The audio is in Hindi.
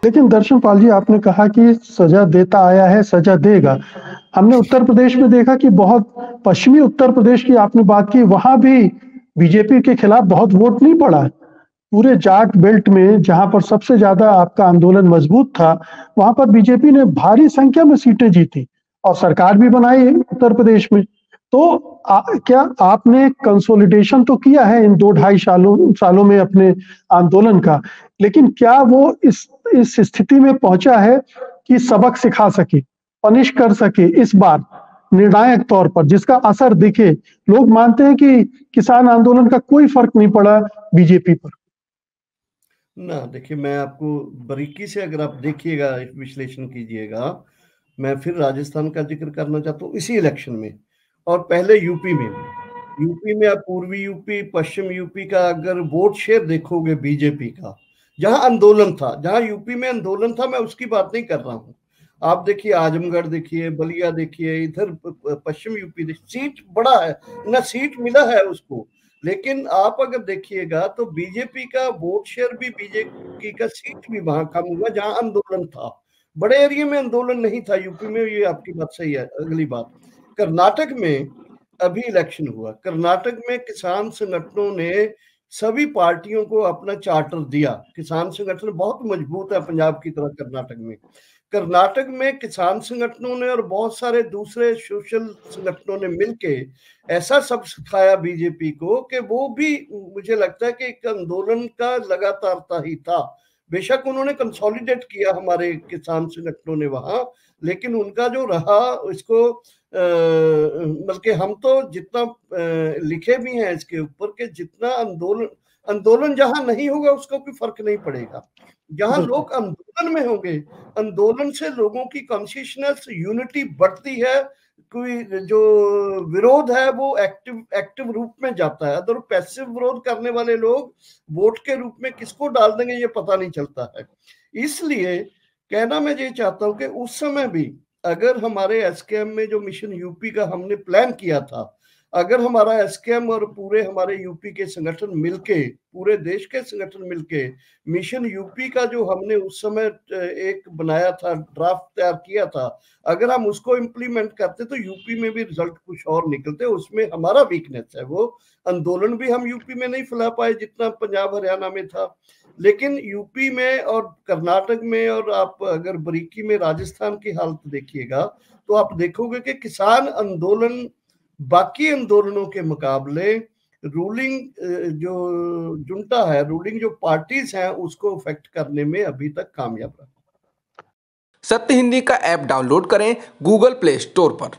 लेकिन दर्शनपाल जी, आपने कहा कि सजा देता आया है, सजा देगा। हमने उत्तर प्रदेश में देखा कि बहुत पश्चिमी उत्तर प्रदेश की आपने बात की, वहां भी बीजेपी के खिलाफ बहुत वोट नहीं पड़ा। पूरे जाट बेल्ट में जहां पर सबसे ज्यादा आपका आंदोलन मजबूत था, वहां पर बीजेपी ने भारी संख्या में सीटें जीती और सरकार भी बनाई है उत्तर प्रदेश में। तो क्या आपने कंसोलिडेशन तो किया है इन 2 ढाई सालों में अपने आंदोलन का, लेकिन क्या वो इस स्थिति में पहुंचा है कि सबक सिखा सके, पनिश कर सके इस बार निर्णायक तौर पर, जिसका असर दिखे? लोग मानते हैं कि किसान आंदोलन का कोई फर्क नहीं पड़ा बीजेपी पर। ना देखिए, मैं आपको बारीकी से अगर आप देखिएगा, विश्लेषण कीजिएगा, मैं फिर राजस्थान का जिक्र करना चाहता हूँ इसी इलेक्शन में, और पहले यूपी में भी। यूपी में आप पूर्वी यूपी, पश्चिम यूपी का अगर वोट शेयर देखोगे बीजेपी का, जहां आंदोलन था, जहां यूपी में आंदोलन था, मैं उसकी बात नहीं कर रहा हूं। आप देखिए आजमगढ़, देखिए बलिया, देखिए इधर पश्चिम यूपी, सीट बड़ा है ना, सीट मिला है उसको। लेकिन आप अगर देखिएगा तो बीजेपी का वोट शेयर भी, बीजेपी का सीट भी वहां कम हुआ जहां आंदोलन था। बड़े एरिया में आंदोलन नहीं था यूपी में, ये आपकी बात सही है। अगली बात, कर्नाटक में अभी इलेक्शन हुआ, कर्नाटक में किसान संगठनों ने सभी पार्टियों को अपना चार्टर दिया। किसान संगठन बहुत मजबूत है पंजाब की तरह कर्नाटक में। कर्नाटक में किसान संगठनों ने और बहुत सारे दूसरे सोशल संगठनों ने मिलके ऐसा सब सिखाया बीजेपी को कि वो भी, मुझे लगता है कि एक आंदोलन का लगातारता ही था। बेशक उन्होंने कंसोलिडेट किया हमारे किसान संगठनों ने वहां, लेकिन उनका जो रहा इसको, बल्कि हम तो जितना लिखे भी हैं इसके ऊपर कि जितना आंदोलन आंदोलन जहां नहीं होगा उसका कोई फर्क नहीं पड़ेगा। जहां बिल्कुल। लोग आंदोलन में होंगे, आंदोलन से लोगों की कॉन्शियसनेस, यूनिटी बढ़ती है। कोई जो विरोध है वो एक्टिव एक्टिव रूप में जाता है। अगर पैसिव विरोध करने वाले लोग वोट के रूप में किसको डाल देंगे ये पता नहीं चलता है। इसलिए कहना मैं ये चाहता हूं कि उस समय भी अगर हमारे एसकेएम में जो मिशन यूपी का हमने प्लान किया था, अगर हमारा एसकेएम और पूरे हमारे यूपी के संगठन मिलके, पूरे देश के संगठन मिलके मिशन यूपी का जो हमने उस समय एक बनाया था, ड्राफ्ट तैयार किया था, अगर हम उसको इम्प्लीमेंट करते तो यूपी में भी रिजल्ट कुछ और निकलते। उसमें हमारा वीकनेस है, वो आंदोलन भी हम यूपी में नहीं फैला पाए जितना पंजाब हरियाणा में था। लेकिन यूपी में और कर्नाटक में, और आप अगर बारीकी में राजस्थान की हालत देखिएगा, तो आप देखोगे कि किसान आंदोलन बाकी आंदोलनों के मुकाबले रूलिंग जो जुंटा है, रूलिंग जो पार्टीज हैं, उसको अफेक्ट करने में अभी तक कामयाब रहा। सत्य हिंदी का ऐप डाउनलोड करें गूगल प्ले स्टोर पर।